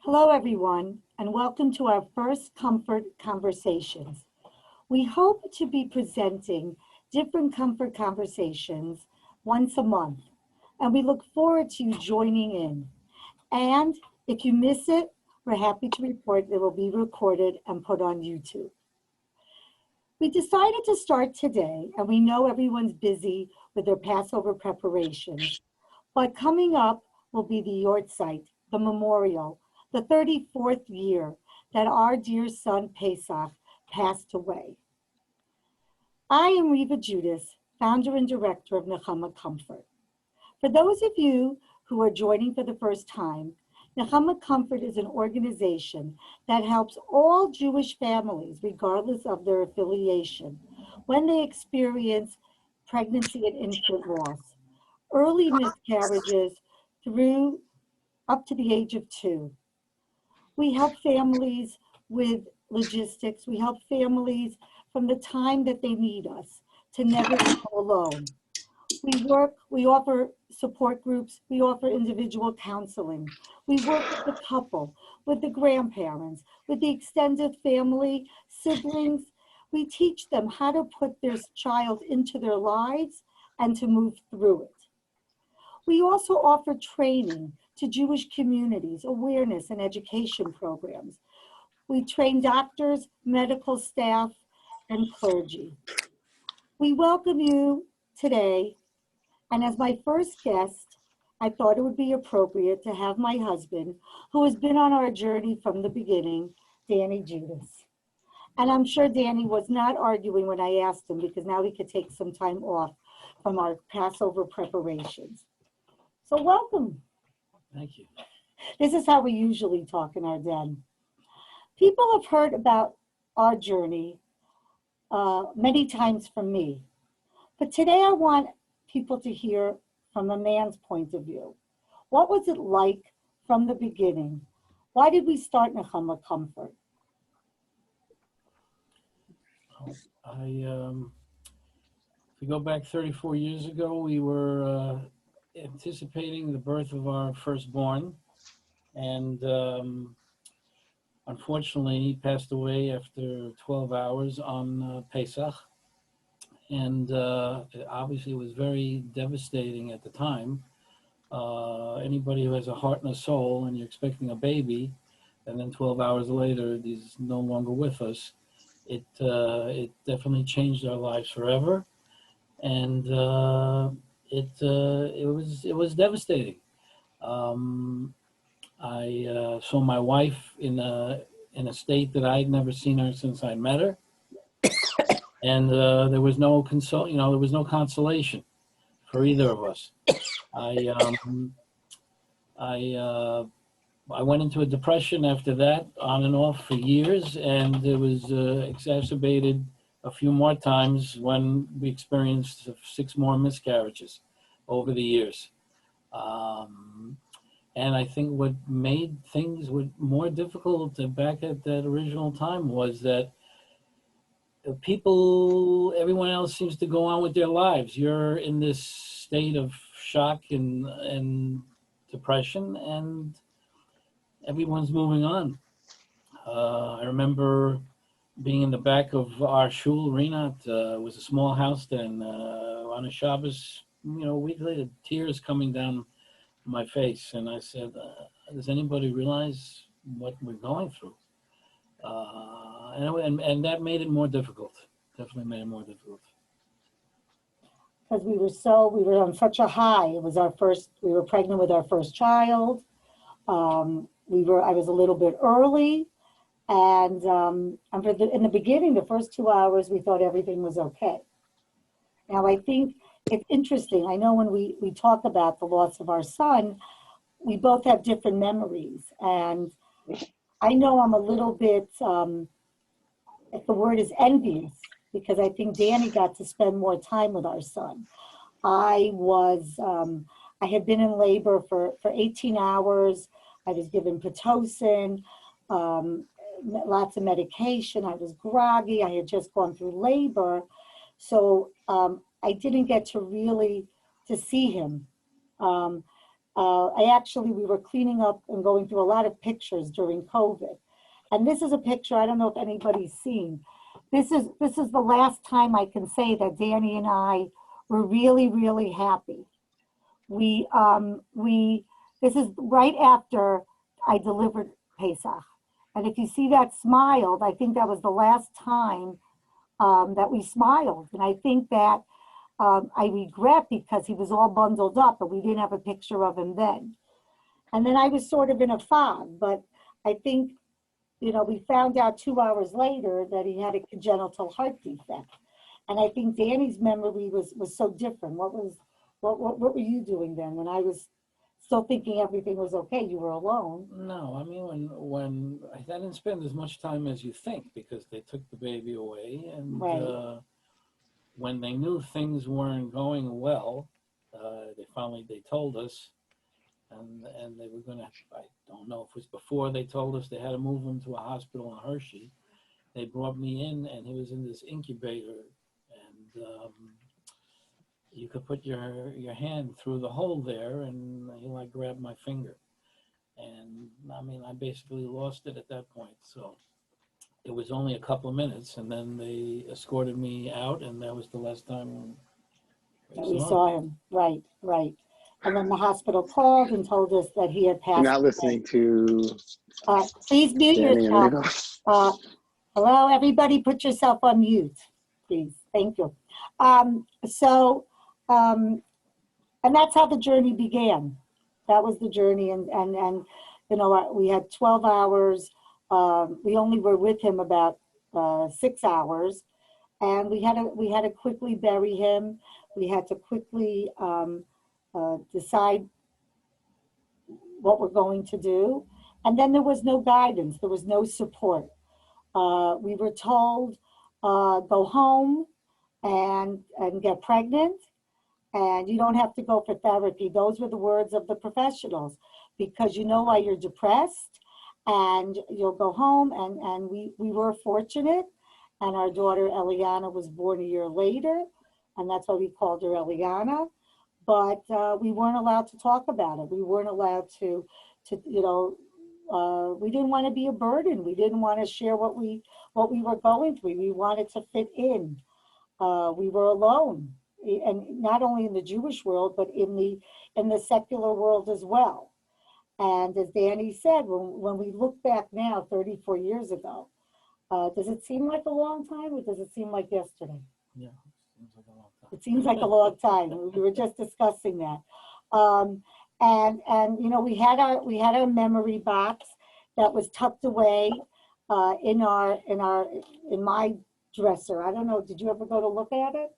Hello, everyone, and welcome to our first Comfort Conversations. We hope to be presenting different comfort conversations once a month, and we look forward to you joining in. And if you miss it, we're happy to report it will be recorded and put on YouTube. We decided to start today, and we know everyone's busy with their Passover preparations, but coming up will be the Yortzeit, the memorial, the 34th year that our dear son Pesach passed away. I am Reva Judas, founder and director of Nechamacomfort. For those of you who are joining for the first time, Nechamacomfort is an organization that helps all Jewish families, regardless of their affiliation, when they experience pregnancy and infant loss, early miscarriages through up to the age of 2. We help families with logistics. We help families from the time that they need us to never go alone. We offer support groups, we offer individual counseling. We work with the couple, with the grandparents, with the extended family, siblings. We teach them how to put their child into their lives and to move through it. We also offer training to Jewish communities, awareness and education programs. We train doctors, medical staff, and clergy. We welcome you today, and as my first guest, I thought it would be appropriate to have my husband, who has been on our journey from the beginning, Danny Judas. And I'm sure Danny was not arguing when I asked him, because now he could take some time off from our Passover preparations. So welcome. Thank you. This is how we usually talk in our den. People have heard about our journey many times from me, but today I want people to hear from a man's point of view. What was it like from the beginning? Why did we start Nechamacomfort? If we go back 34 years ago, we were anticipating the birth of our firstborn, and unfortunately he passed away after 12 hours on Pesach, and obviously it was very devastating at the time. Anybody who has a heart and a soul and you're expecting a baby, and then 12 hours later he's no longer with us, it definitely changed our lives forever, and it was devastating. I saw my wife in a state that I'd never seen her since I met her, and there was no consolation for either of us. I went into a depression after that, on and off for years, and it was exacerbated a few more times when we experienced 6 more miscarriages over the years. And I think what made things more difficult back at that original time was that everyone else seems to go on with their lives. You're in this state of shock and depression, and everyone's moving on. I remember being in the back of our shul, Rinat. It was a small house then. On a Shabbos, a week later, tears coming down my face, and I said, does anybody realize what we're going through? And that made it more difficult. Definitely made it more difficult. Because we were on such a high. We were pregnant with our first child. I was a little bit early, and in the beginning, the first 2 hours, we thought everything was okay. Now, I think it's interesting. I know when we talk about the loss of our son, we both have different memories. And I know I'm a little bit, if the word is envious, because I think Danny got to spend more time with our son. I had been in labor for 18 hours. I was given Pitocin, lots of medication. I was groggy. I had just gone through labor. So I didn't get to really to see him. we were cleaning up and going through a lot of pictures during COVID. And this is a picture, I don't know if anybody's seen. This is the last time I can say that Danny and I were really, really happy. This is right after I delivered Pesach. And if you see that smiled, I think that was the last time that we smiled. And I think that I regret because he was all bundled up, but we didn't have a picture of him then. And then I was sort of in a fog, but I think, we found out 2 hours later that he had a congenital heart defect. And I think Danny's memory was so different. What were you doing then when I was still thinking everything was okay? You were alone. No, I mean, when I didn't spend as much time as you think because they took the baby away. And Right. When they knew things weren't going well, they told us. And they were going to, I don't know if it was before they told us they had to move him to a hospital in Hershey. They brought me in and he was in this incubator and you could put your hand through the hole there and he grabbed my finger. And I mean, I basically lost it at that point. So it was only a couple of minutes and then they escorted me out and that was the last time We saw him. Right. And then the hospital called and told us that he had passed. You're not listening to please mute Danny and yourself. Hello, everybody, put yourself on mute, please. Thank you. And that's how the journey began. That was the journey, and we had 12 hours. We only were with him about 6 hours, and we had to quickly bury him. We had to quickly decide what we're going to do. And then there was no guidance. There was no support. We were told, go home and get pregnant, and you don't have to go for therapy. Those were the words of the professionals, because you know why you're depressed, and you'll go home. And we were fortunate, and our daughter Eliana was born a year later, and that's why we called her Eliana. But we weren't allowed to talk about it. We weren't allowed to we didn't want to be a burden. We didn't want to share what we were going through. We wanted to fit in. We were alone, and not only in the Jewish world, but in the secular world as well. And as Danny said, when we look back now, 34 years ago, does it seem like a long time, or does it seem like yesterday? Yeah, seems like a long time. It seems like a long time. We were just discussing that. And we had our memory box that was tucked away in my dresser. I don't know, did you ever go to look at it?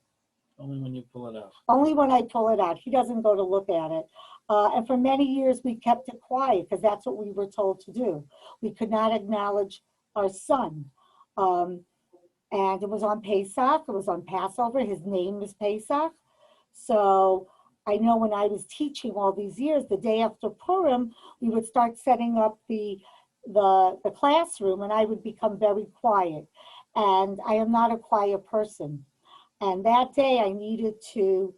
Only when you pull it out. Only when I pull it out. He doesn't go to look at it. And for many years we kept it quiet because that's what we were told to do. We could not acknowledge our son. And it was on Pesach, it was on Passover. His name was Pesach. So I know when I was teaching all these years, the day after Purim, we would start setting up the classroom, and I would become very quiet. And I am not a quiet person. And that day I needed to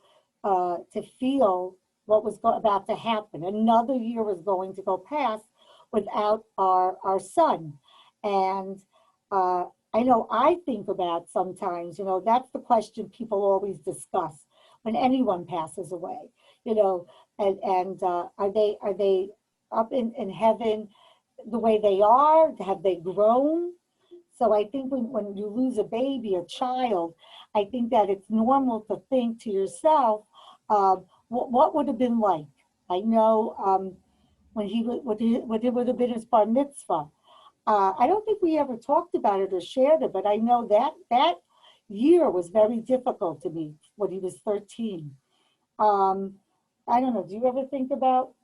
feel what was about to happen. Another year was going to go past without our son. And I know I think about sometimes, that's the question people always discuss when anyone passes away, and are they up in heaven the way they are? Have they grown? So I think when you lose a baby, a child, I think that it's normal to think to yourself, what would have been like? I know when it would have been his bar mitzvah. I don't think we ever talked about it or shared it, but I know that year was very difficult to me when he was 13. I don't know. Do you ever think about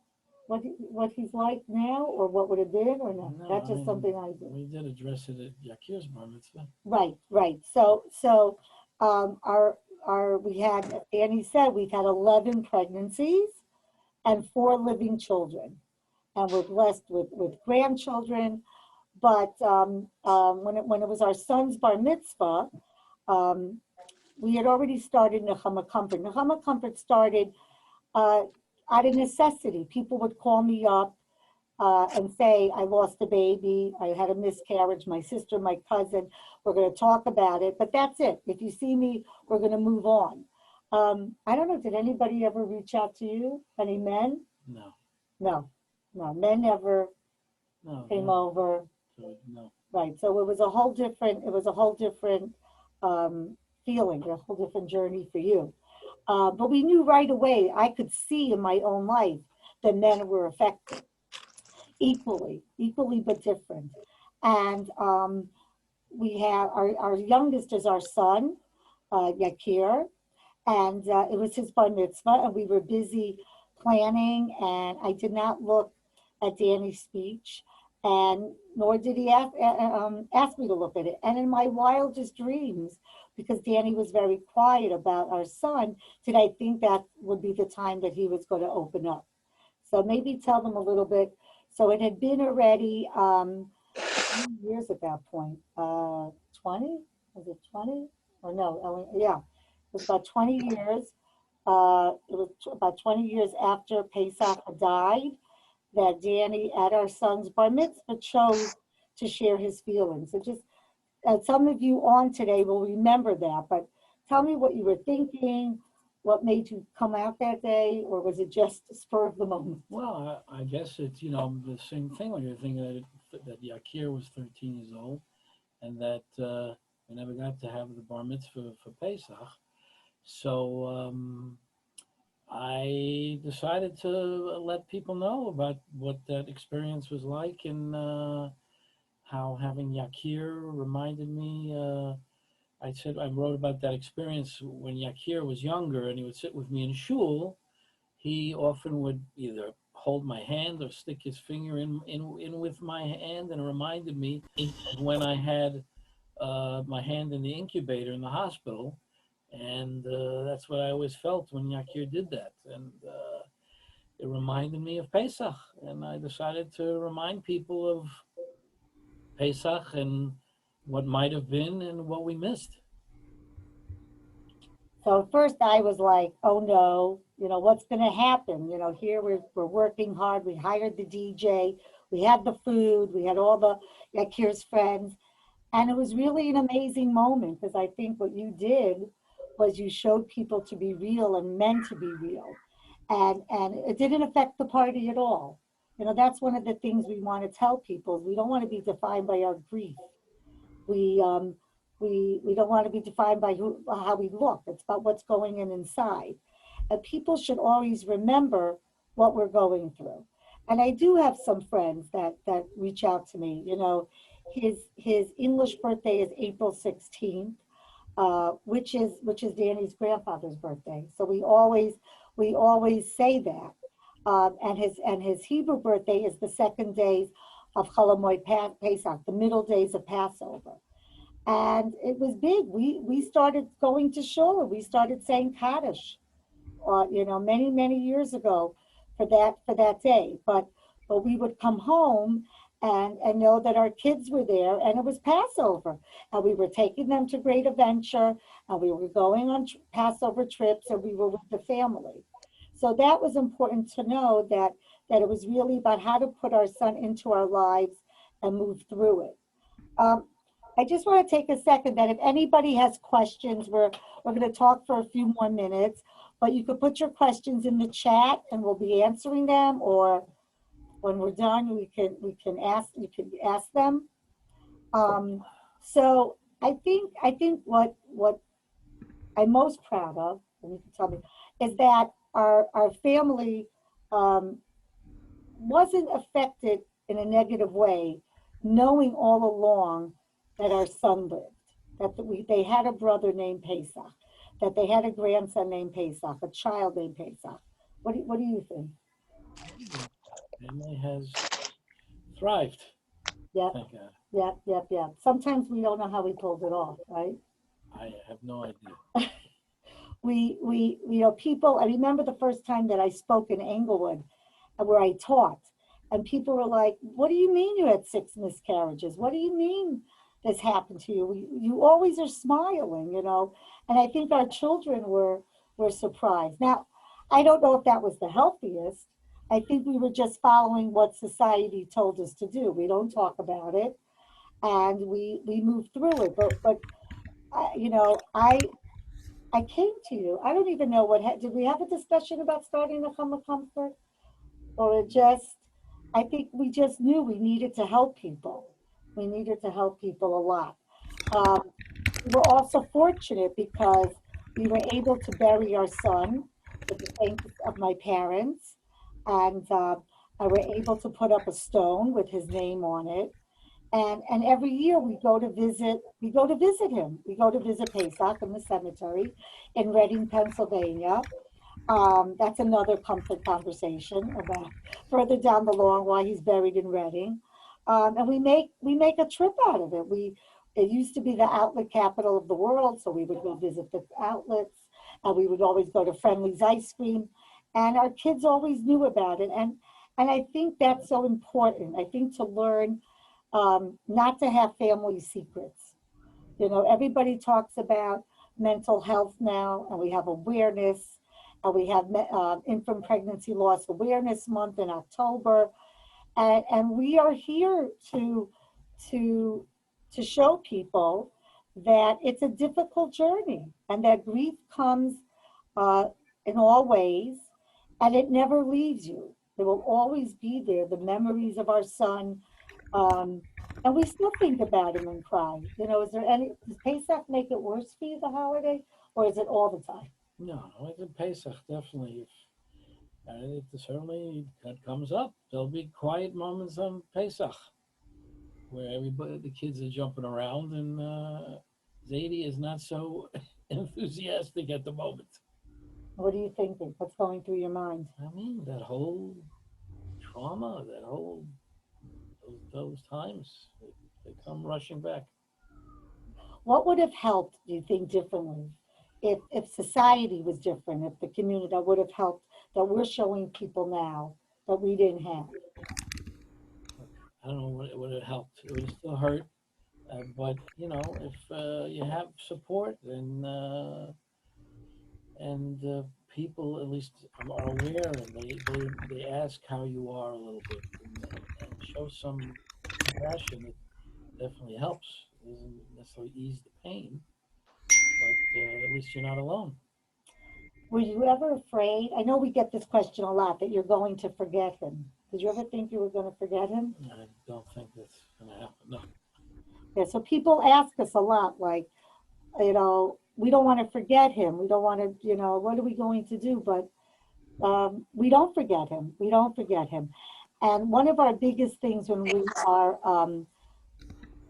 what he's like now, or what would have been, or no? That's just something I do. We did address it at Yakir's bar mitzvah. Right. So we had, as Danny said, we've had 11 pregnancies and 4 living children, and we're blessed with grandchildren. But when it was our son's bar mitzvah, we had already started Nechamacomfort. Nechamacomfort started out of necessity. People would call me up and say, I lost a baby, I had a miscarriage, my sister, my cousin, we're going to talk about it, but that's it. If you see me, we're going to move on. I don't know, did anybody ever reach out to you? Any men? No, No, no, men never no, came no, over. no. Right, so it was a whole different um, feeling, a whole different journey for you. But we knew right away, I could see in my own life that men were affected equally but different. And we have our youngest is our son, Yakir, and it was his bar mitzvah, and we were busy planning, and I did not look at Danny's speech, and nor did he ask me to look at it. And in my wildest dreams, because Danny was very quiet about our son, did I think that would be the time that he was going to open up. So maybe tell them a little bit. So it had been already how many years at that point? 20? Was it 20? Or no? Yeah, it was about 20 years. It was about 20 years after Pesach had died that Danny, at our son's bar mitzvah, chose to share his feelings. So just some of you on today will remember that, but tell me what you were thinking, what made you come out that day, or was it just a spur of the moment? Well, I guess it's, the same thing when you're thinking that Yakir was 13 years old and that we never got to have the bar mitzvah for Pesach. So I decided to let people know about what that experience was like and how having Yakir reminded me. I wrote about that experience when Yakir was younger and he would sit with me in shul. He often would either hold my hand or stick his finger in with my hand, and it reminded me of when I had my hand in the incubator in the hospital. And that's what I always felt when Yakir did that. And it reminded me of Pesach. And I decided to remind people of Pesach and what might have been and what we missed. So at first I was like, oh no, what's going to happen? Here we're working hard. We hired the DJ. We had the food. We had all the Yakir's friends. And it was really an amazing moment because I think what you did was you showed people to be real and meant to be real. And it didn't affect the party at all. That's one of the things we want to tell people. We don't want to be defined by our grief. We um, we don't want to be defined by how we look. It's about what's going in inside. And people should always remember what we're going through. And I do have some friends that reach out to me. His English birthday is April 16th, which is Danny's grandfather's birthday. So we always say that. And his Hebrew birthday is the second days of Cholamoid Pesach, the middle days of Passover. And it was big. We started going to shul. We started saying Kaddish, many years ago for that day. But we would come home and know that our kids were there, and it was Passover, and we were taking them to Great Adventure, and we were going on Passover trips, and we were with the family. So that was important to know that it was really about how to put our son into our lives and move through it. Um, I just want to take a second that if anybody has questions, we're going to talk for a few more minutes, but you could put your questions in the chat and we'll be answering them, or when we're done, you can ask them. So I think what I'm most proud of, and you can tell me, is that our family um, wasn't affected in a negative way, knowing all along that our son lived, they had a brother named Pesach, that they had a grandson named Pesach, a child named Pesach. What do you think? Family has thrived, Yep, thank God. yep. Sometimes we don't know how we pulled it off, right? I have no idea. People, I remember the first time that I spoke in Englewood where I taught, and people were like, what do you mean you had 6 miscarriages? What do you mean this happened to you? You always are smiling. And I think our children were surprised. Now, I don't know if that was the healthiest. I think we were just following what society told us to do. We don't talk about it, and we move through it. But you know, I came to you. I don't even know did we have a discussion about starting the Nechamacomfort, or it just. I think we just knew we needed to help people. We needed to help people a lot. Um, we were also fortunate because we were able to bury our son with the thanks of my parents, and I were able to put up a stone with his name on it. And every year we go to visit him. We go to visit Pesach in the cemetery in Reading, Pennsylvania. That's another comfort conversation about further down the lawn why he's buried in Reading. And we make a trip out of it. It used to be the outlet capital of the world, so we would go visit the outlets, and we would always go to Friendly's ice cream, and our kids always knew about it. And I think that's so important. I think to learn not to have family secrets. You know, everybody talks about mental health now, and we have awareness, and we have infant pregnancy loss awareness month in October, and we are here to to show people that it's a difficult journey, and that grief comes uh, in all ways, and it never leaves you. It will always be there. The memories of our son, um, and we still think about him and cry. You know, is there any, does Pesach make it worse for you, the holiday, or is it all the time? No, like in Pesach, definitely. If it certainly that comes up, there'll be quiet moments on Pesach where everybody, the kids are jumping around, and Zadie is not so enthusiastic at the moment. What are you thinking? What's going through your mind? I mean, that whole trauma, that whole those times, they come rushing back. What would have helped, do you think, differently? If society was different, if the community that would have helped, that we're showing people now that we didn't have. I don't know what it would have helped. It would have still hurt, but you know, if you have support and people at least are aware, and they ask how you are a little bit, and show some compassion, it definitely helps. It doesn't necessarily ease the pain, but at least you're not alone. Were you ever afraid? I know we get this question a lot, that you're going to forget him. Did you ever think you were going to forget him? I don't think that's going to happen. No. Yeah, so people ask us a lot, like, we don't want to forget him. We don't want to, what are we going to do? But we don't forget him. We don't forget him. And one of our biggest things when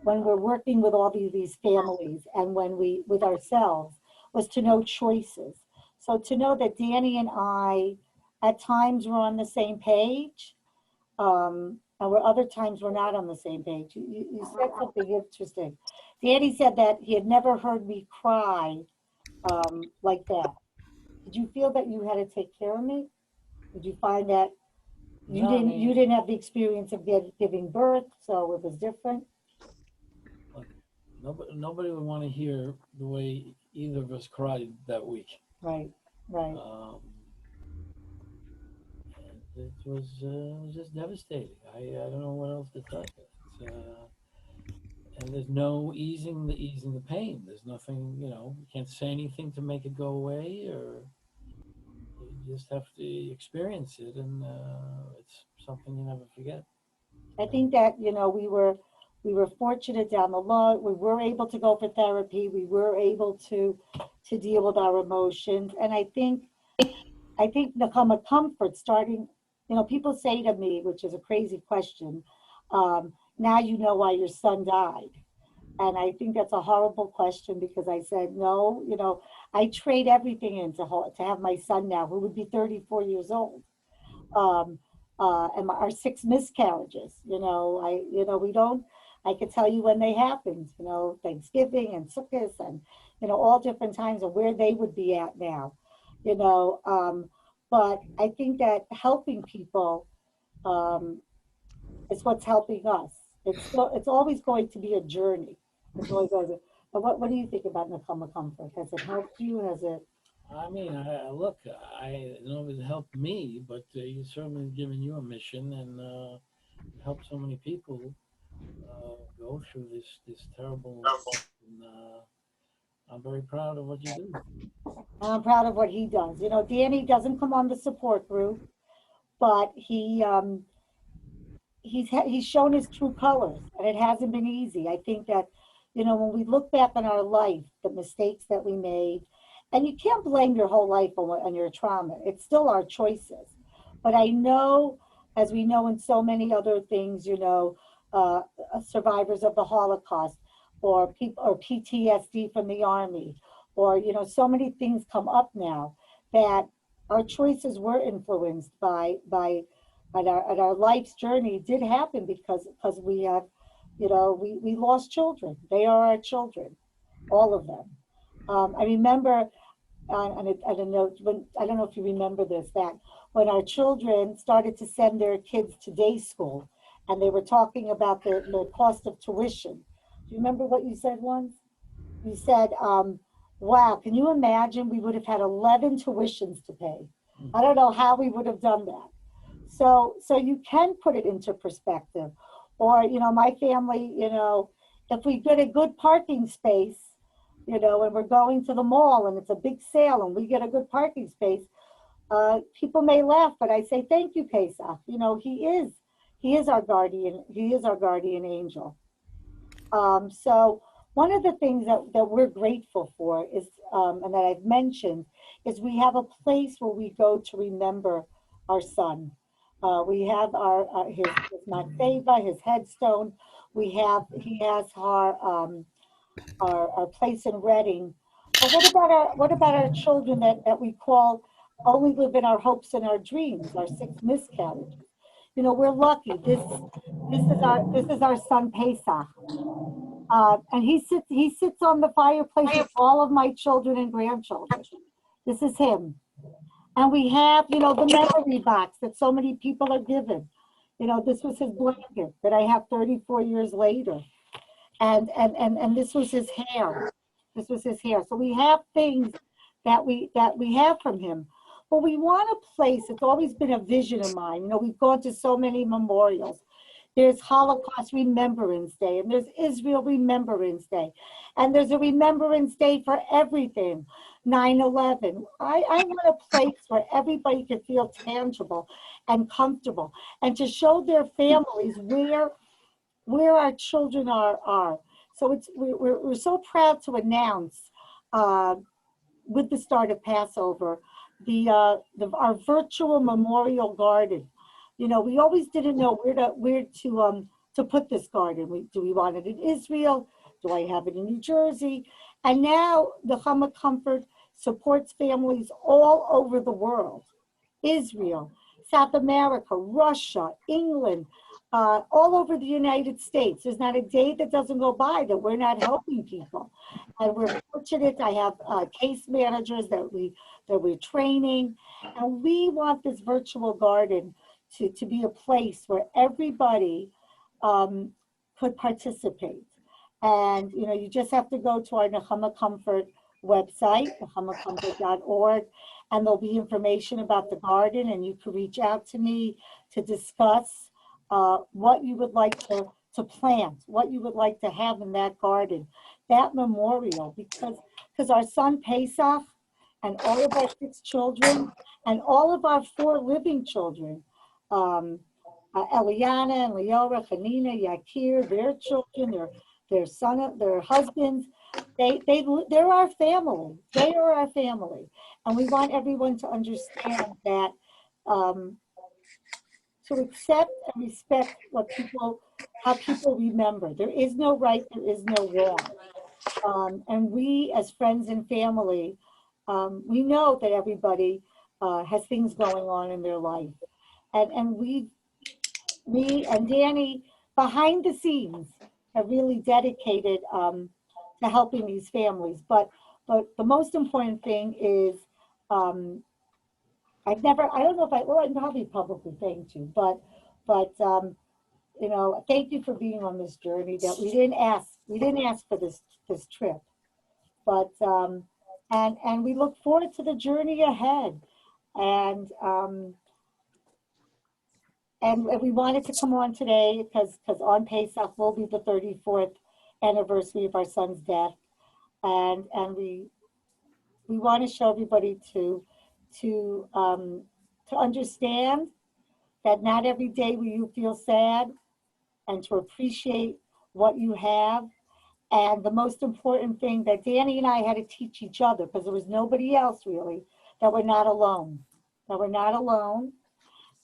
we're working with all these families, and when we with ourselves, was to know choices. So to know that Danny and I at times were on the same page, and where other times we're not on the same page. You said something interesting. Danny said that he had never heard me cry like that. Did you feel that you had to take care of me? Did you find that you No, I didn't you mean, didn't have the experience of giving birth, so it was different? look, nobody would want to hear the way either of us cried that week. Right, right. Um, and it was just devastating. I don't know what else to tell you. And there's no easing the pain. There's nothing, you can't say anything to make it go away, or you just have to experience it, and it's something you never forget. I think that we were fortunate down the line. We were able to go for therapy. We were able to deal with our emotions, and I think the comfort starting. People say to me, which is a crazy question, now you know why your son died. And I think that's a horrible question, because I said, no, I trade everything in to have my son now, who would be 34 years old. Um, and our six miscarriages, we don't, I could tell you when they happened, Thanksgiving and Sukkot, and, all different times, of where they would be at now, you know. But I think that helping people, um, is what's helping us. It's always going to be a journey. It's always going to, but what do you think about Nakama Comfort? Has it helped you? Has it? I mean, look, I know it helped me, but you certainly given you a mission and helped so many people go through this terrible stuff. And I'm very proud of what you do. And I'm proud of what he does. You know, Danny doesn't come on the support group, but he's shown his true colors, and it hasn't been easy. I think that, you know, when we look back on our life, the mistakes that we made, and you can't blame your whole life on your trauma. It's still our choices. But I know, as we know in so many other things, you know, uh, survivors of the Holocaust, or people, or PTSD from the army, or you know, so many things come up now that our choices were influenced at our life's journey did happen because we have, you know, we lost children. They are our children, all of them. I remember, I don't know when, I don't know if you remember this, that when our children started to send their kids to day school, and they were talking about the cost of tuition. Do you remember what you said once? You said, "Wow, can you imagine? We would have had 11 tuitions to pay. I don't know how we would have done that." So you can put it into perspective. Or, you know, my family, you know, if we get a good parking space, you know, and we're going to the mall and it's a big sale and we get a good parking space, people may laugh, but I say, thank you, Pesach. You know, he is our guardian. He is our guardian angel. So one of the things that we're grateful for is, and that I've mentioned, is we have a place where we go to remember our son. We have his Reva, his headstone. He has our place in Reading. But what about our children that we call only live in our hopes and our dreams, our six miscarriages? You know, we're lucky. This is our son Pesach. And he sits on the fireplace with all of my children and grandchildren. This is him. And we have, you know, the memory box that so many people are given. You know, this was his blanket that I have 34 years later. And this was his hair. This was his hair. So we have things that we have from him. But we want a place, it's always been a vision of mine. You know, we've gone to so many memorials. There's Holocaust Remembrance Day, and there's Israel Remembrance Day, and there's a Remembrance Day for everything. 9/11. I want a place where everybody can feel tangible and comfortable, and to show their families where our children are. So we're so proud to announce, uh, with the start of Passover, our virtual memorial garden. You know, we always didn't know where to put this garden. Do we want it in Israel? Do I have it in New Jersey? And now the Nechamacomfort supports families all over the world. Israel, South America, Russia, England, all over the United States. There's not a day that doesn't go by that we're not helping people. And we're fortunate. I have case managers that we're training, and we want this virtual garden to be a place where everybody um, could participate. And you know, you just have to go to our Nechamacomfort website, nechamacomfort.org, and there'll be information about the garden, and you can reach out to me to discuss what you would like to plant, what you would like to have in that garden, that memorial, because our son Pesach and all of our six children and all of our four living children, um, Eliana and Leora, Hanina, Yakir, their children, their son, their husbands, they're our family. They are our family, and we want everyone to understand that, um, to accept and respect how people remember. There is no right, there is no wrong. And we, as friends and family, we know that everybody has things going on in their life, and me and Danny, behind the scenes, have really dedicated to helping these families. But the most important thing is, um, I don't know if well, I probably publicly thanked you, but you know, thank you for being on this journey that we didn't ask for this trip, but and we look forward to the journey ahead. And we wanted to come on today because on Pesach will be the 34th anniversary of our son's death, and we want to show everybody to understand that not every day will you feel sad, and to appreciate what you have. And the most important thing that Danny and I had to teach each other, because there was nobody else really, that we're not alone. That we're not alone.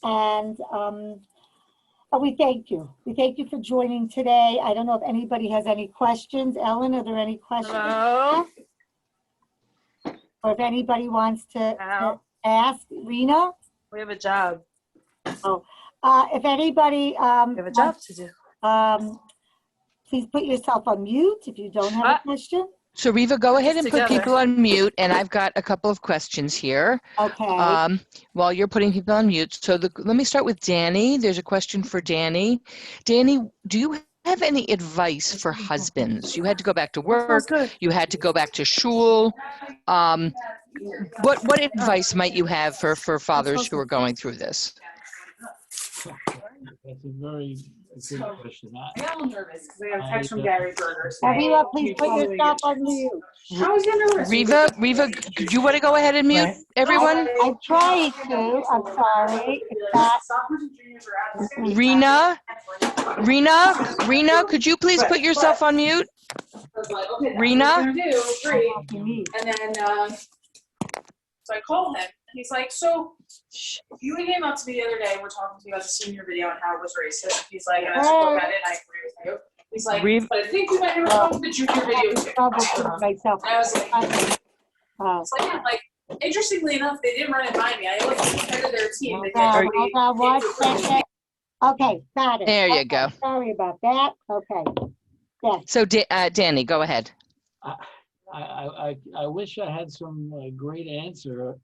And we thank you. We thank you for joining today. I don't know if anybody has any questions. Ellen, are there any questions? Hello? Or if anybody wants to Hello? ask, Rena? We have a job. Oh, if anybody We have a job to do. please put yourself on mute if you don't have a question. So Reva, go ahead and put Together. people on mute, and I've got a couple of questions here. Okay. While you're putting people on mute. So let me start with Danny. There's a question for Danny. Danny, do you have any advice for husbands? You had to go back to work. Good. You had to go back to shul. What advice might you have for fathers who are going through this? That's a very good question. I'm a little nervous because I got a text from Gary Berger. Reva, please put yourself on mute. How is that nervous? Reva, do you want to go ahead and mute everyone? I tried to. I'm sorry. It's not. Sophomores and juniors are out. Rena, could you please put yourself on mute? I was like, okay, Rena? that's what I'm gonna do. Great. And then, so I called him. He's like, so you came up to me the other day. We're talking to you about the senior video and how it was racist. He's like, and I spoke about it, and I agree with you. He's like, but I think we might have talked the junior video too. Myself. And I was like, it's like, yeah, like, interestingly enough, they didn't run it by me. I looked at the head of their team. They did Hold on one second. Okay, got it. There you Okay, go. Sorry about that. Okay. Yes. So Danny, go ahead. I wish I had some great answer.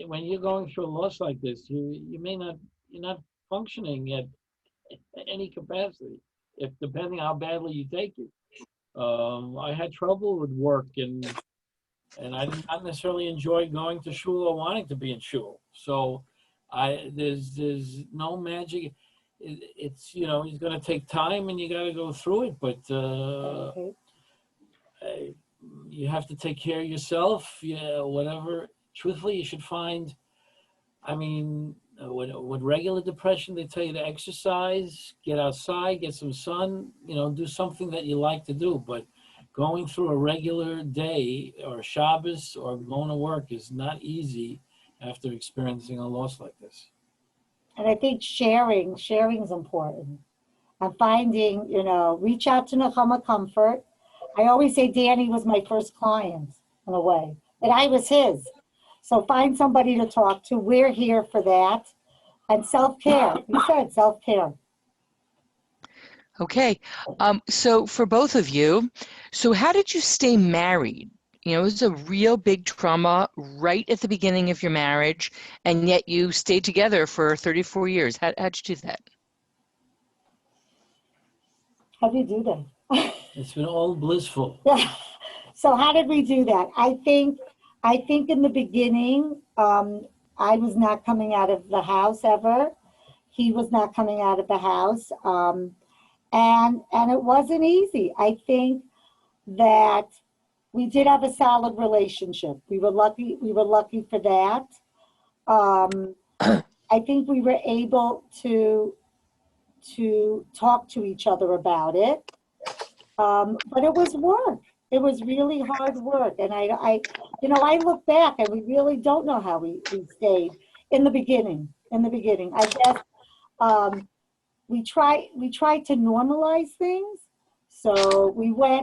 When you're going through a loss like this, you're not functioning at any capacity, if depending how badly you take it. I had trouble with work, and I did not necessarily enjoy going to shul or wanting to be in shul. So there's no magic. It's it's going to take time, and you got to go through it. But you have to take care of yourself. Yeah, whatever. Truthfully, you should find. I mean, with regular depression, they tell you to exercise, get outside, get some sun. Do something that you like to do. But going through a regular day or Shabbos or going to work is not easy after experiencing a loss like this. And I think sharing is important. And finding, reach out to Nechamacomfort. I always say Danny was my first client in a way, and I was his. So find somebody to talk to. We're here for that. And self-care. You said self-care. Okay. So for both of you, so how did you stay married? It was a real big trauma right at the beginning of your marriage, and yet you stayed together for 34 years. How'd you do that? How do you do that? It's been all blissful. Yeah. So how did we do that? I think in the beginning, I was not coming out of the house ever. He was not coming out of the house. And it wasn't easy. I think that we did have a solid relationship. We were lucky for that. I think we were able to talk to each other about it. But it was work. It was really hard work. And I look back and we really don't know how we stayed in the beginning. I guess we tried to normalize things. So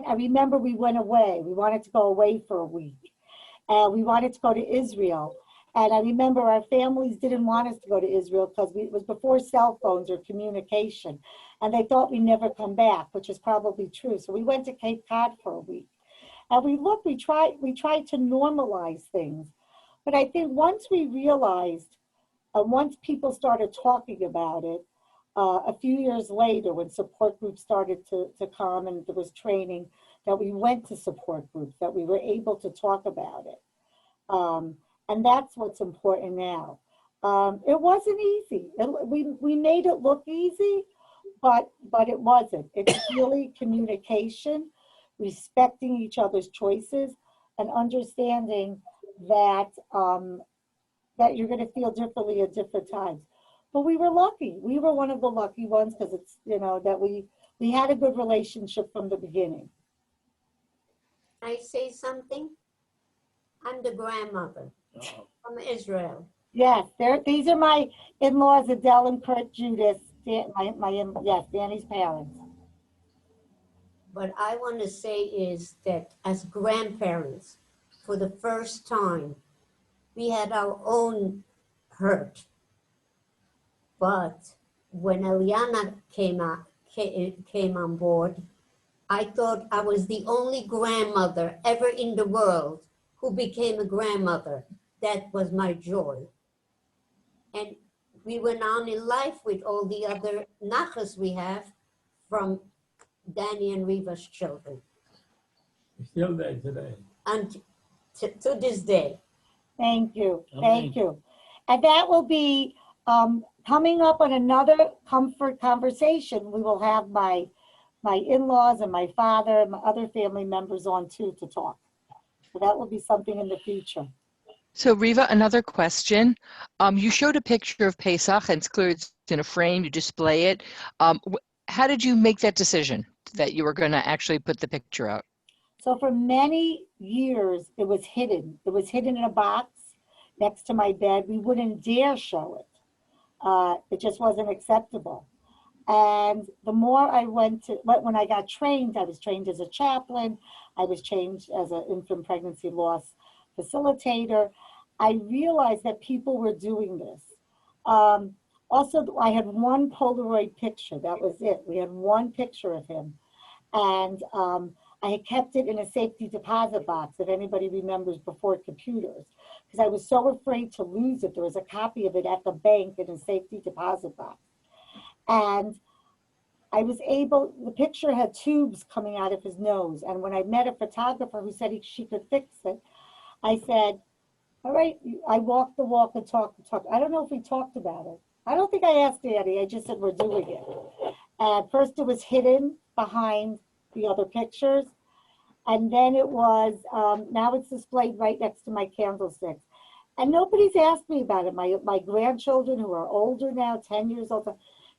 I remember we went away. We wanted to go away for a week. We wanted to go to Israel. And I remember our families didn't want us to go to Israel because it was before cell phones or communication. And they thought we'd never come back, which is probably true. So we went to Cape Cod for a week. And we tried to normalize things. But I think once we realized, once people started talking about it, a few years later when support groups started to come and there was training, that we went to support groups, that we were able to talk about it. And that's what's important now. It wasn't easy. We made it look easy, but it wasn't. It's really communication, respecting each other's choices, and understanding that that you're going to feel differently at different times. But we were lucky. We were one of the lucky ones because it's, that we had a good relationship from the beginning. I say something? I'm the grandmother from Israel. Yes, these are my in-laws, Adele and Kurt Judas, Danny's parents. What I want to say is that as grandparents, for the first time, we had our own hurt. But when Eliana came on board, I thought I was the only grandmother ever in the world who became a grandmother. That was my joy. And we went on in life with all the other nachas we have from Danny and Reva's children. Still there today. And to this day. Thank you. Okay. Thank you. And that will be coming up on another comfort conversation. We will have my in-laws and my father and my other family members on too to talk. So that will be something in the future. So Reva, another question. You showed a picture of Pesach, and it's clear it's in a frame, you display it. How did you make that decision that you were going to actually put the picture out? So for many years, it was hidden. It was hidden in a box next to my bed. We wouldn't dare show it. It just wasn't acceptable. And the more I went to, when I got trained, I was trained as a chaplain. I was trained as an infant pregnancy loss facilitator. I realized that people were doing this. Also, I had one Polaroid picture. That was it. We had one picture of him. And I had kept it in a safety deposit box, if anybody remembers, before computers, because I was so afraid to lose it. There was a copy of it at the bank in a safety deposit box. And I was able, the picture had tubes coming out of his nose. And when I met a photographer who said she could fix it, I said, all right, I walked the walk and talked the talk. I don't know if we talked about it. I don't think I asked Daddy. I just said, we're doing it. And first it was hidden behind the other pictures. And then it was, now it's displayed right next to my candlesticks. And nobody's asked me about it. My grandchildren who are older now, 10 years old,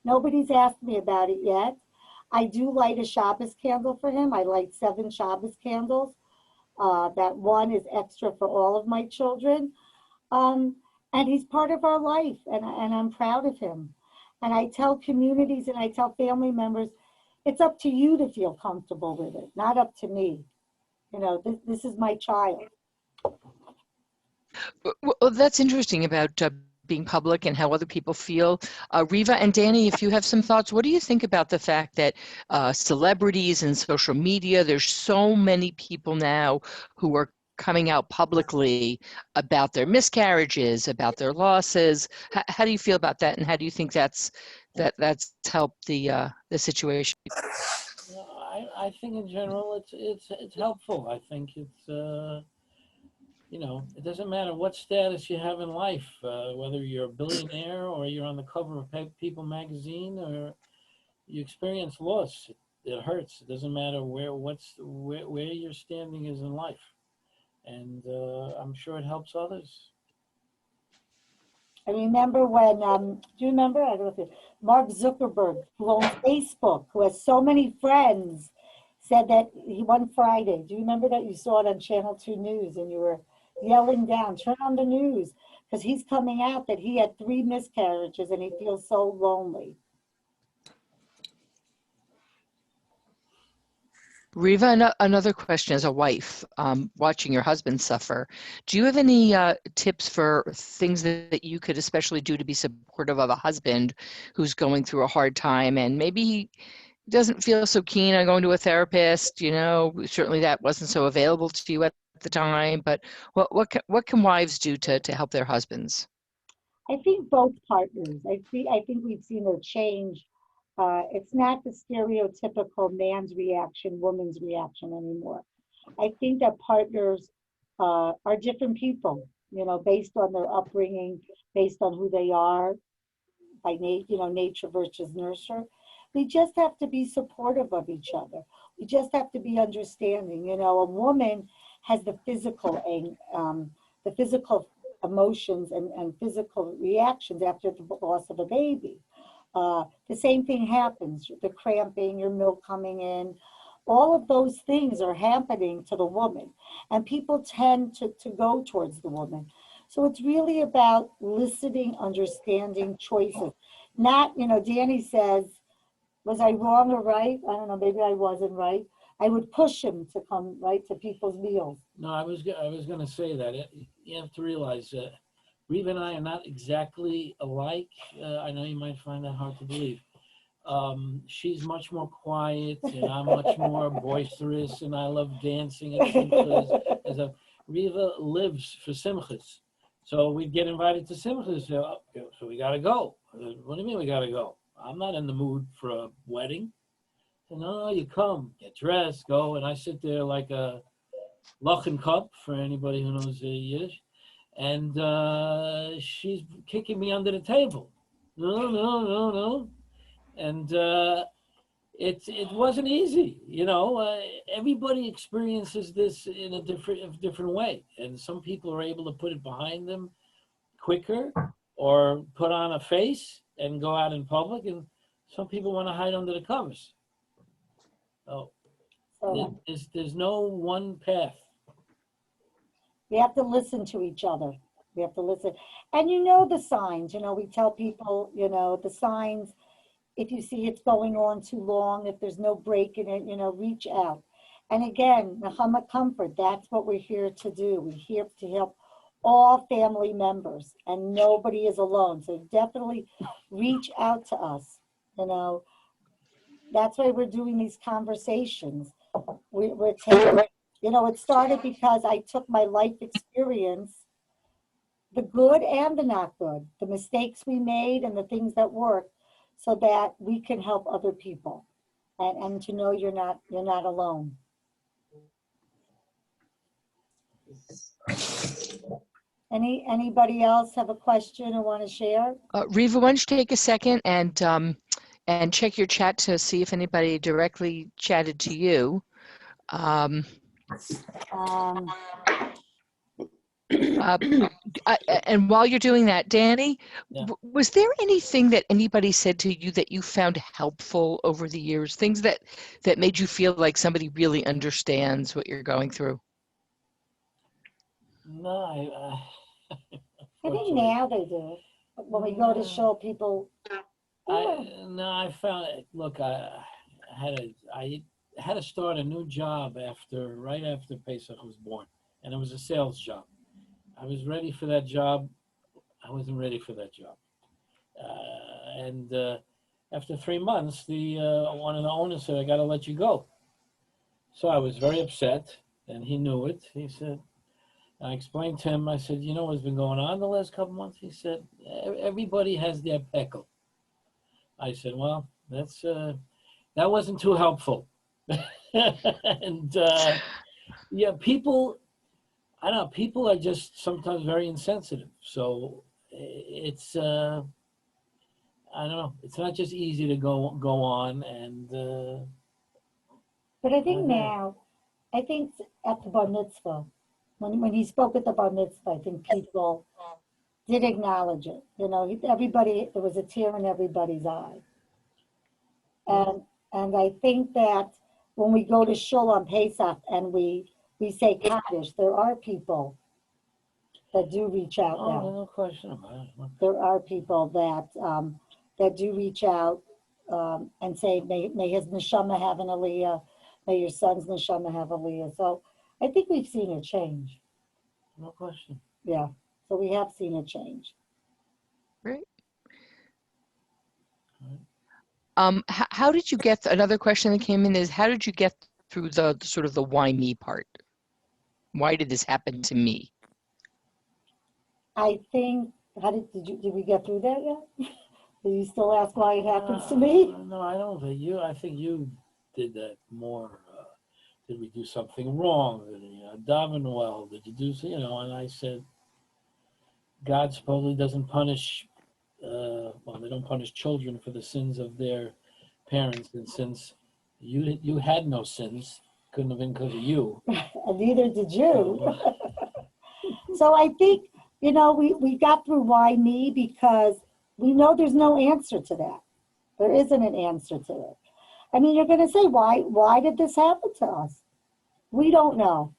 nobody's asked me about it yet. I do light a Shabbos candle for him. I light 7 Shabbos candles. That one is extra for all of my children. And he's part of our life, and I'm proud of him. And I tell communities and I tell family members, it's up to you to feel comfortable with it, not up to me. This is my child. Well, that's interesting about being public and how other people feel. Reva and Danny, if you have some thoughts, what do you think about the fact that celebrities and social media, there's so many people now who are coming out publicly about their miscarriages, about their losses? How do you feel about that, and how do you think that's helped the situation? I think in general it's helpful. I think it's it doesn't matter what status you have in life, whether you're a billionaire or you're on the cover of People magazine or you experience loss. It hurts. It doesn't matter where your standing is in life, and I'm sure it helps others. I remember when, do you remember? I don't know if Mark Zuckerberg, who owns Facebook, who has so many friends, said that one Friday, do you remember that you saw it on Channel 2 News and you were yelling down, turn on the news, because he's coming out that he had 3 miscarriages and he feels so lonely. Reva, another question as a wife, watching your husband suffer. Do you have any tips for things that you could especially do to be supportive of a husband who's going through a hard time and maybe he doesn't feel so keen on going to a therapist? Certainly that wasn't so available to you at the time, but what can wives do to help their husbands? I think both partners. I think we've seen a change It's not the stereotypical man's reaction, woman's reaction anymore. I think that partners are different people, based on their upbringing, based on who they are, by nature versus nurture. We just have to be supportive of each other. We just have to be understanding. A woman has the physical emotions and physical reactions after the loss of a baby. The same thing happens, the cramping, your milk coming in, all of those things are happening to the woman, and people tend to go towards the woman. So it's really about listening, understanding choices. Not, Danny says, was I wrong or right? I don't know, maybe I wasn't right. I would push him to come, right, to people's meals. No, I was going to say that. You have to realize that Reva and I are not exactly alike. I know you might find that hard to believe. She's much more quiet, and I'm much more boisterous, and I love dancing at simchas. Reva lives for simchas, so we'd get invited to simchas. So we got to go. What do you mean we got to go? I'm not in the mood for a wedding. So, no, you come, get dressed, go, and I sit there like a lachen cup for anybody who knows Yiddish, and she's kicking me under the table. No. And it wasn't easy, everybody experiences this in a different way, and some people are able to put it behind them quicker or put on a face and go out in public, and some people want to hide under the covers. So there's no one path. We have to listen to each other. We have to listen, and the signs. We tell people, the signs. If you see it's going on too long, if there's no break in it, reach out. And again, Nechamacomfort, that's what we're here to do. We're here to help all family members, and nobody is alone. So definitely reach out to us. That's why we're doing these conversations. We're taking, it started because I took my life experience, the good and the not good, the mistakes we made and the things that worked, so that we can help other people, and to know you're not alone. Anybody else have a question or want to share? Reva, why don't you take a second and check your chat to see if anybody directly chatted to you. And while you're doing that, Danny, Yeah. Was there anything that anybody said to you that you found helpful over the years? Things that made you feel like somebody really understands what you're going through? No, I think now they do. When we go to show people. I found it. Look, I had to start a new job right after Pesach was born, and it was a sales job. I was ready for that job. I wasn't ready for that job. And after 3 months, one of the owners said, "I got to let you go." So I was very upset, and he knew it. He said, I explained to him, I said, "You know what's been going on the last couple months?" He said, "Everybody has their peckle." I said, "Well, that wasn't too helpful." And yeah, people are just sometimes very insensitive. So it's I don't know. It's not just easy to go on, and. But I think now, at the bar mitzvah, when he spoke at the bar mitzvah, I think people did acknowledge it. Everybody, there was a tear in everybody's eye. And I think that when we go to shul on Pesach and we say Kaddish, there are people that do reach out now. No question about it. There are people that do reach out and say, may his neshama have an aliyah, may your son's neshama have aliyah. So I think we've seen a change. No question. Yeah, so we have seen a change. Great. How did you get, another question that came in is, how did you get through the sort of the why me part? Why did this happen to me? I think, did we get through that yet? Do you still ask why it happens to me? No, I don't think you. I think you did that more. Did we do something wrong? Did you daven well? Did you do, And I said, God supposedly doesn't punish, well, they don't punish children for the sins of their parents. And since you had no sins, couldn't have been because of you. And neither did you. So I think, we got through why me because we know there's no answer to that. There isn't an answer to it. I mean, you're going to say, why did this happen to us? We don't know.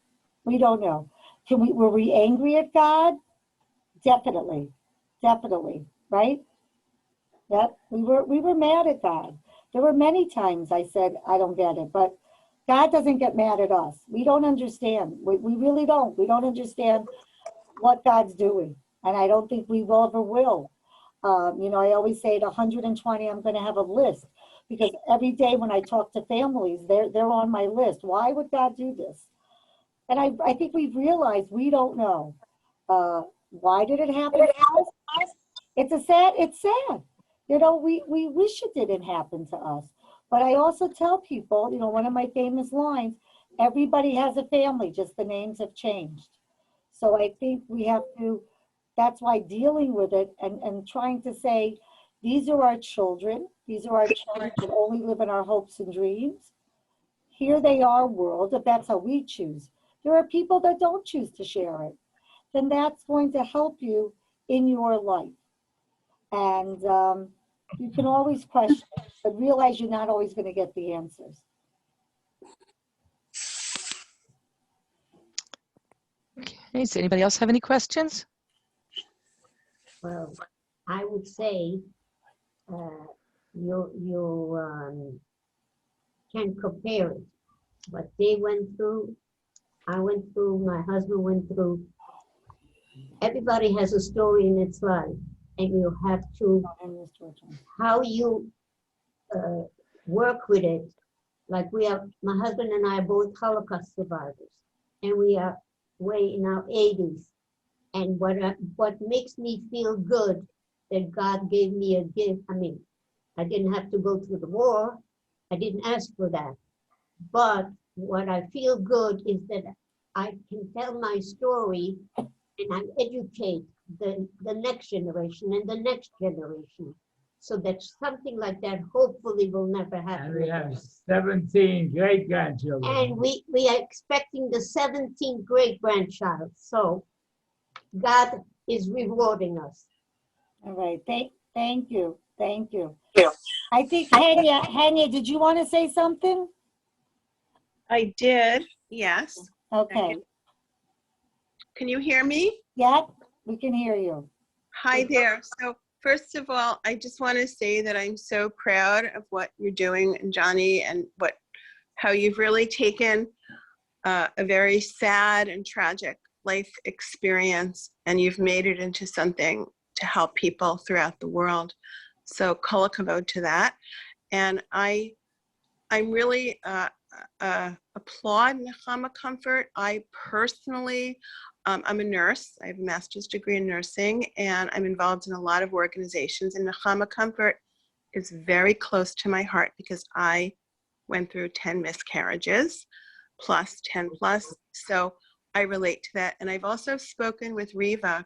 We don't know. Were we angry at God? Definitely. Definitely. Right? Yep. We were mad at God. There were many times I said, I don't get it, but God doesn't get mad at us. We don't understand. We really don't. We don't understand what God's doing. And I don't think we ever will. I always say at 120, I'm going to have a list because every day when I talk to families, they're on my list. Why would God do this? And I think we've realized we don't know. Why did it happen to us? It's sad. We wish it didn't happen to us. But I also tell people, one of my famous lines, everybody has a family, just the names have changed. So I think we have to, that's why dealing with it and trying to say, these are our children. These are our children that only live in our hopes and dreams. Here they are, world, if that's how we choose. There are people that don't choose to share it. Then that's going to help you in your life. And you can always question, but realize you're not always going to get the answers. Okay, does anybody else have any questions? Well, I would say you can compare it. What they went through, I went through, my husband went through. Everybody has a story in its life, and you have to, how you work with it. Like my husband and I are both Holocaust survivors, and we are way in our 80s. And what makes me feel good that God gave me a gift. I mean, I didn't have to go through the war. I didn't ask for that. But what I feel good is that I can tell my story and I educate the next generation and the next generation. So that something like that hopefully will never happen. And we have 17 great-grandchildren. And we are expecting the 17th great-grandchild. So God is rewarding us. All right. Thank you. Thank you. I think, Hanya, did you want to say something? I did, yes. Okay. Can you hear me? Yep, we can hear you. Hi there. So first of all, I just want to say that I'm so proud of what you're doing, Johnny, and how you've really taken a very sad and tragic life experience and you've made it into something to help people throughout the world. So kol hakavod to that. And I'm really applaud Nechamacomfort. I personally, I'm a nurse. I have a master's degree in nursing, and I'm involved in a lot of organizations. And Nechamacomfort is very close to my heart because I went through 10 miscarriages, plus 10 plus. So I relate to that. And I've also spoken with Reva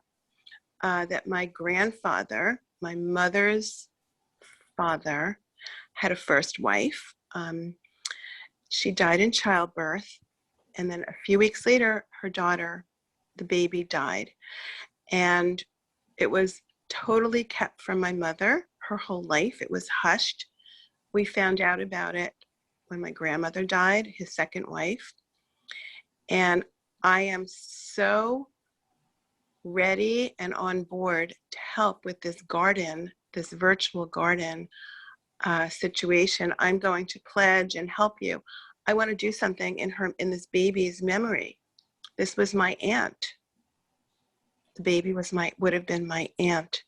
that my grandfather, my mother's father, had a first wife. She died in childbirth, and then a few weeks later, her daughter, the baby, died. And it was totally kept from my mother her whole life. It was hushed. We found out about it when my grandmother died, his second wife. And I am so ready and on board to help with this garden, this virtual garden situation. I'm going to pledge and help you. I want to do something in this baby's memory. This was my aunt. The baby would have been my aunt,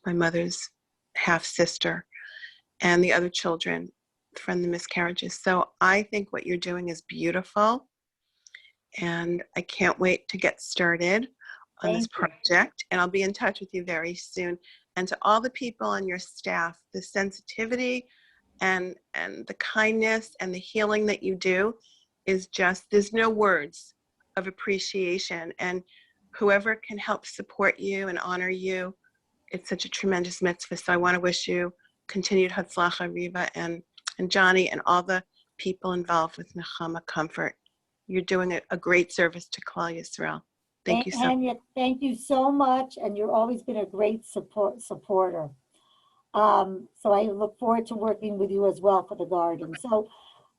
my mother's half sister, and the other children from the miscarriages. So I think what you're doing is beautiful, and I can't wait to get started on this project. And I'll be in touch with you very soon. And to all the people on your staff, the sensitivity and the kindness and the healing that you do is just, there's no words of appreciation. And whoever can help support you and honor you, it's such a tremendous mitzvah. So I want to wish you continued hatzlacha, Reva and Johnny, and all the people involved with Nechamacomfort. You're doing a great service to Klal Yisrael. Thank you so much. Hanya, thank you so much, and you've always been a great supporter. So I look forward to working with you as well for the garden. So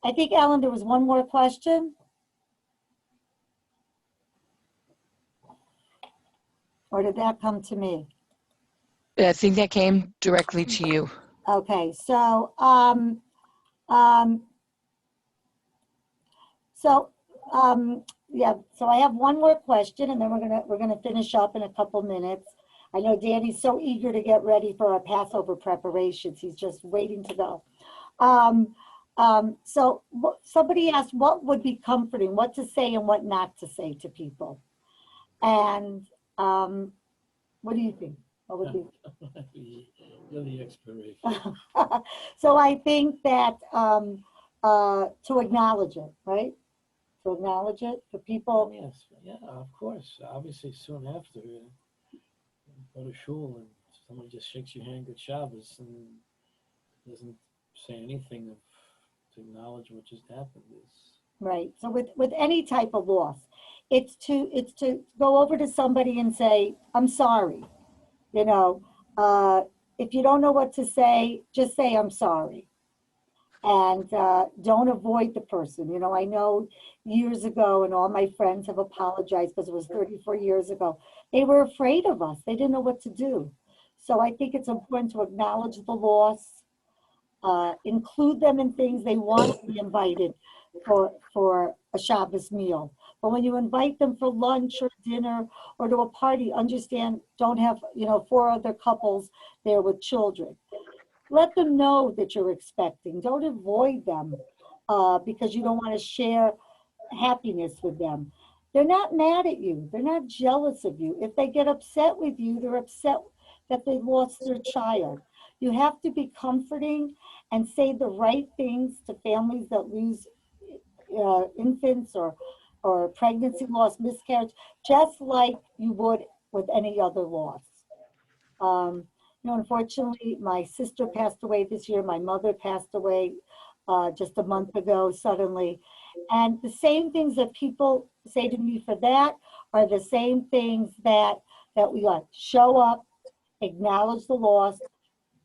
I think, Ellen, there was one more question. Or did that come to me? I think that came directly to you. Okay, so yeah, so I have one more question, and then we're gonna finish up in a couple minutes. I know Danny's so eager to get ready for our Passover preparations. He's just waiting to go. So somebody asked what would be comforting, what to say and what not to say to people. And what do you think? What would be? You're the exploration. So I think that to acknowledge it, right? To acknowledge it for people. Yes, yeah, of course. Obviously, soon after, you go to shul and somebody just shakes your hand, good Shabbos, and doesn't say anything to acknowledge what just happened. Right. So with any type of loss, it's to go over to somebody and say, I'm sorry. You know, if you don't know what to say, just say, I'm sorry. And don't avoid the person. You know, I know years ago, and all my friends have apologized because it was 34 years ago. They were afraid of us. They didn't know what to do. So I think it's important to acknowledge the loss, include them in things they want to be invited for a Shabbos meal. But when you invite them for lunch or dinner or to a party, understand, don't have, 4 other couples there with children. Let them know that you're expecting. Don't avoid them because you don't want to share happiness with them. They're not mad at you. They're not jealous of you. If they get upset with you, they're upset that they lost their child. You have to be comforting and say the right things to families that lose infants or pregnancy loss, miscarriage, just like you would with any other loss. Unfortunately, my sister passed away this year. My mother passed away just a month ago suddenly. And the same things that people say to me for that are the same things that we got. Show up, acknowledge the loss,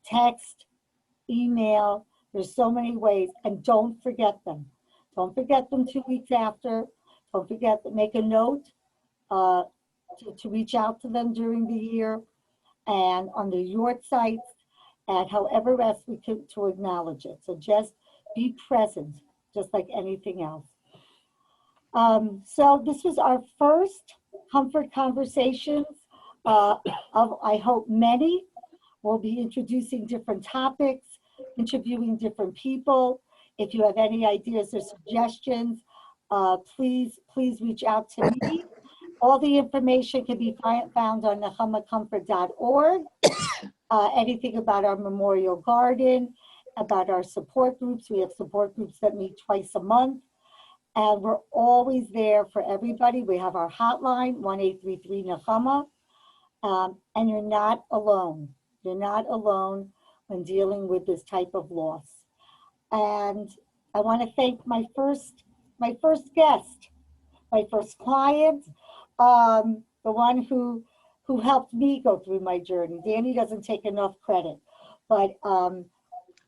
text, email. There's so many ways, and don't forget them. Don't forget them 2 weeks after. Don't forget to make a note to reach out to them during the year and on the Yort sites and however else we could to acknowledge it. So just be present, just like anything else. So this was our first comfort conversations of, I hope, many. We'll be introducing different topics, interviewing different people. If you have any ideas or suggestions, please reach out to me. All the information can be found on Nechamacomfort.org. Anything about our memorial garden, about our support groups. We have support groups that meet twice a month. And we're always there for everybody. We have our hotline, 1-833-NECHAMA. And you're not alone. You're not alone when dealing with this type of loss. And I want to thank my first guest, my first client, the one who helped me go through my journey. Danny doesn't take enough credit, but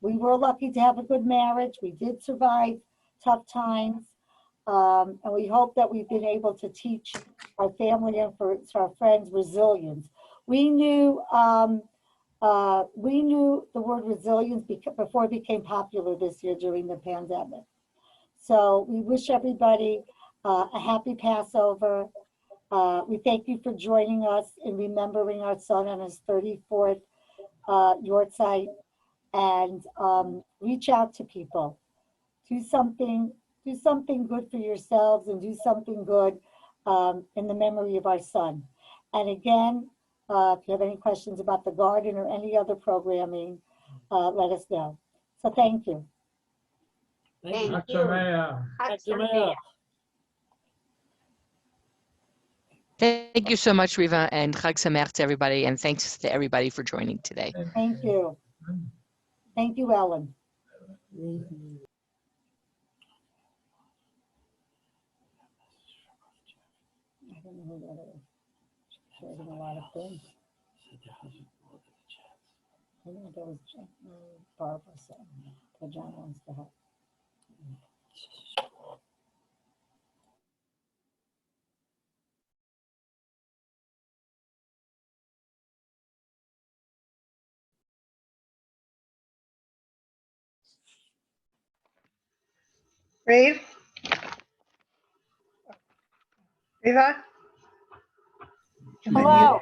we were lucky to have a good marriage. We did survive tough times, and we hope that we've been able to teach our family and for our friends resilience. We knew the word resilience before it became popular this year during the pandemic. So we wish everybody a happy Passover. We thank you for joining us in remembering our son on his 34th Yortzeit, and reach out to people. Do something good for yourselves and do something good in the memory of our son. And again, If you have any questions about the garden or any other programming, let us know. So thank you. Thank Chag you. Sameach. Chag Chag Sameach. Sameach. Thank you so much, Reva, and Chag Sameach to everybody, and thanks to everybody for joining today. Thank you. Thank you, Ellen. I don't know who that is. Sharing a lot of things. I know there was Barbara said that John wants to help. Reva? Reva? Hello.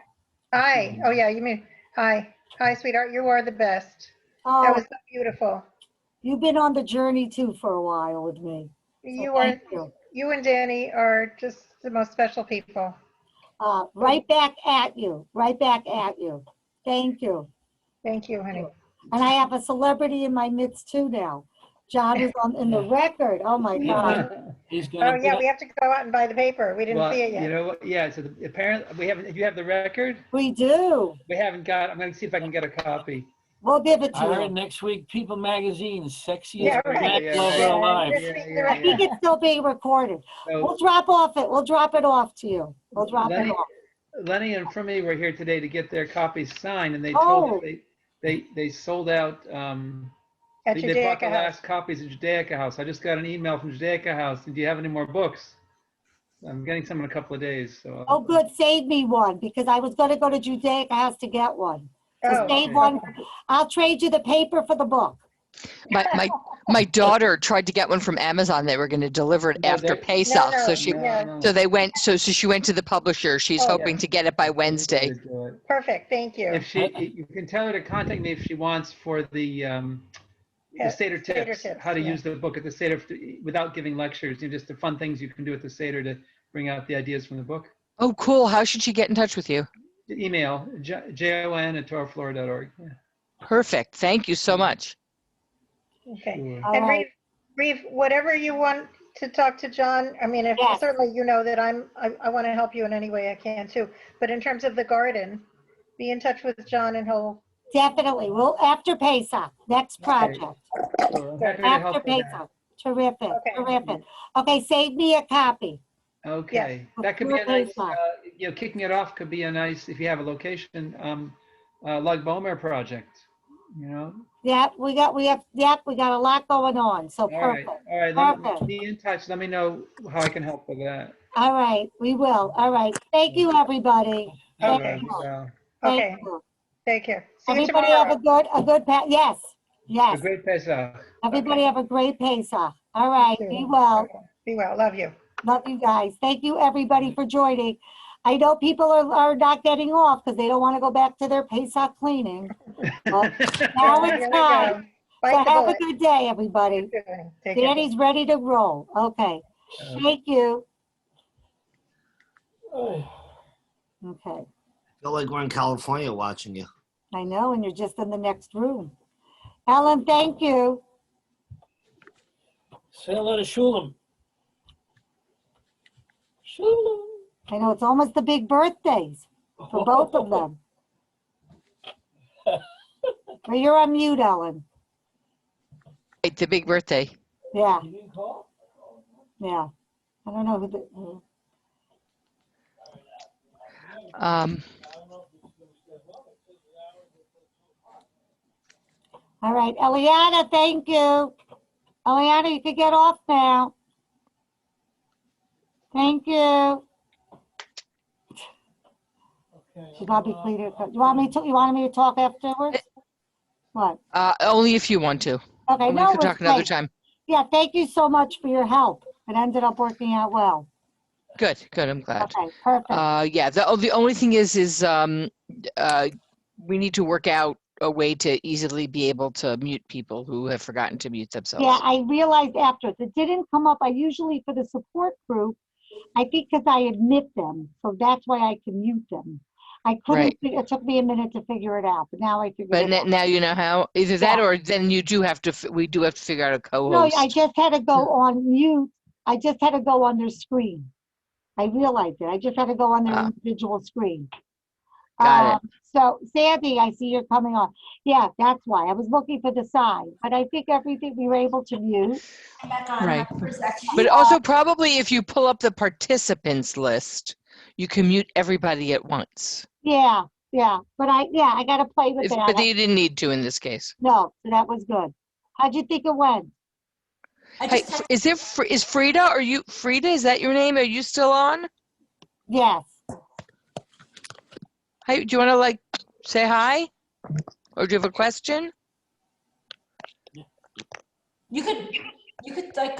Hi. Oh, yeah, you mean, hi. Hi, sweetheart. You are the best. That Oh, was so beautiful. you've been on the journey too for a while with me. You thank are, you and Danny are just the most special people. Right back at you. Right back at you. Thank you. Thank you, honey. And I have a celebrity in my midst too now. John is in the record. Oh my God. He's Oh, gonna yeah, put we have to go out and buy the paper. We didn't Well, see it you yet. know what? Yeah, so apparently we haven't. You have the record? We do. We haven't got. I'm going to see if I can get a copy. We'll give it I to heard you. next week, People Magazine, sexiest Yeah, right. man Yeah, lover yeah, alive. Just yeah, speak the yeah, I think record. it's still being recorded. So We'll drop off it. We'll drop it off to you. We'll drop it Lenny, off. Lenny and Frimmy were here today to get their copies signed, and they Oh. told us they sold out. At They bought the Judaica House. last copies at Judaica House. I just got an email from Judaica House. Do you have any more books? I'm getting some in a couple of days. So. Oh, good. Save me one because I was going to go to Judaica House to get one. So Oh, save okay. one. I'll trade you the paper for the book. My daughter tried to get one from Amazon. They were going to deliver it No, after they- Pesach, no, so she no. so they went so she went to the publisher. She's Oh. hoping to get it by Wednesday. Do it. Perfect, thank you. If you can tell her to contact me if she wants for the Seder Seder tips, tips, how to yeah. use the book at the Seder without giving lectures, just the fun things you can do at the Seder to bring out the ideas from the book. Oh, cool. How should she get in touch with you? Email jon@torahflora.org. Yeah. Perfect. Thank you so much. Okay. Sure. All And right. Reeve, whatever you want to talk to John, I mean, if Yes. certainly you know that I want to help you in any way I can too. But in terms of the garden, be in touch with John and he'll. Definitely. We'll after Pesach. Next project. Sure. I'm happy to help After with that. Pesach. Terrific. Okay. Terrific. Okay, save me a copy. Okay, Yes. that could be a nice, Pesach. kicking it off could be a nice, if you have a location, Lag Bomer project, you know? Yeah, we got a lot going on. So All right, perfect. all right, let me Perfect. be in touch. Let me know how I can help with that. All right, we will. All right. Thank you, everybody. Thank Okay. you. Well, Thank Okay. you. Take care. See you Everybody have tomorrow. a good yes. a Yes. great Pesach. Everybody have a great Pesach. All right. You too. Be well. Okay. Be well. Love you. Love you guys. Thank you, everybody, for joining. I know people are not getting off because they don't want to go back to their Pesach cleaning. But now Here it's we time. go. Bite So the have a bullet. good day, everybody. Take care. Danny's ready to roll. Okay. Thank you. Okay. Feel like we're in California watching you. I know, and you're just in the next room. Ellen, thank you. Say hello to Shulam. Shulam. I know it's almost the big birthdays for both of them. Well, you're on mute, Ellen. Right, the big birthday. Yeah, You didn't call? yeah. I don't know who All right, Eliana, thank you. Eliana, you can get off now. Thank you. She's not be pleaded. You want me to talk afterwards? What? Only if you want to. Okay, We no, can it's talk another great. time. Yeah, thank you so much for your help. It ended up working out well. Good, good. I'm glad. Okay, perfect. Yeah, the only thing is we need to work out a way to easily be able to mute people who have forgotten to mute themselves. Yeah, I realized afterwards. It didn't come up. I usually, for the support group, I think because I admit them. So that's why I can mute them. I couldn't, Right. it took me a minute to figure it out, but now I figured But it out. now you know how. Either that Yeah. or then you do have to. We do have to figure out a No, co-host. I just had to go on mute. I just had to go on their screen. I realized it. I just had to go on their Ah. individual screen. Got it. So Sandy, I see you're coming on. Yeah, that's why. I was looking for the sign, but I think everything we were able to mute. I'm back on Right. for a second. But also probably if you pull up the participants list, you can mute everybody at once. Yeah, yeah. But I got to play with that. But you didn't need to in this case. No, so that was good. How'd you think it went? Hey, is Frida? Are you Frida? Is that your name? Are you still on? Yes. Hey, do you want to like say hi, or do you have a question? You could like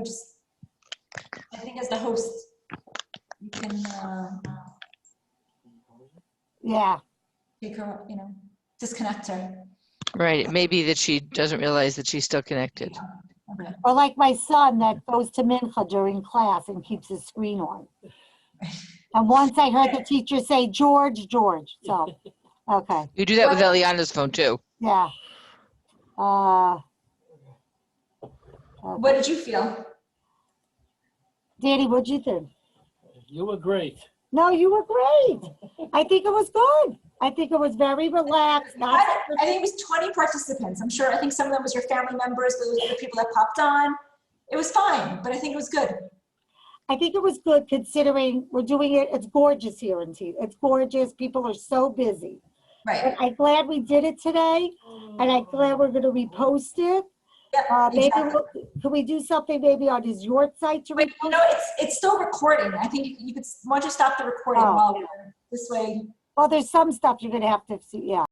just I think as the host you can Yeah. take her, disconnect her. Right. It may be that she doesn't realize that she's still connected. Okay. Or like my son that goes to Mincha during class and keeps his screen on. And once I heard the teacher say, George, so, okay, You do that with Eliana's phone too. yeah. What did you feel? Danny, what'd you think? You were great. No, you were great. I think it was good. I think it was very relaxed. I think it was 20 participants. I think some of them was your family members, those other people that popped on. It was fine, but I think it was good. I think it was good considering we're doing it. It's gorgeous here in T. It's gorgeous. People are so busy. Right. But I'm glad we did it today, and I'm glad we're going to repost it. Yeah, Maybe exactly. can we do something maybe on his York site to Wait, repost? no, it's still recording. I think you could, once you stop the recording, Oh. while we're this way. Well, there's some stuff you're going to have to see. Yeah.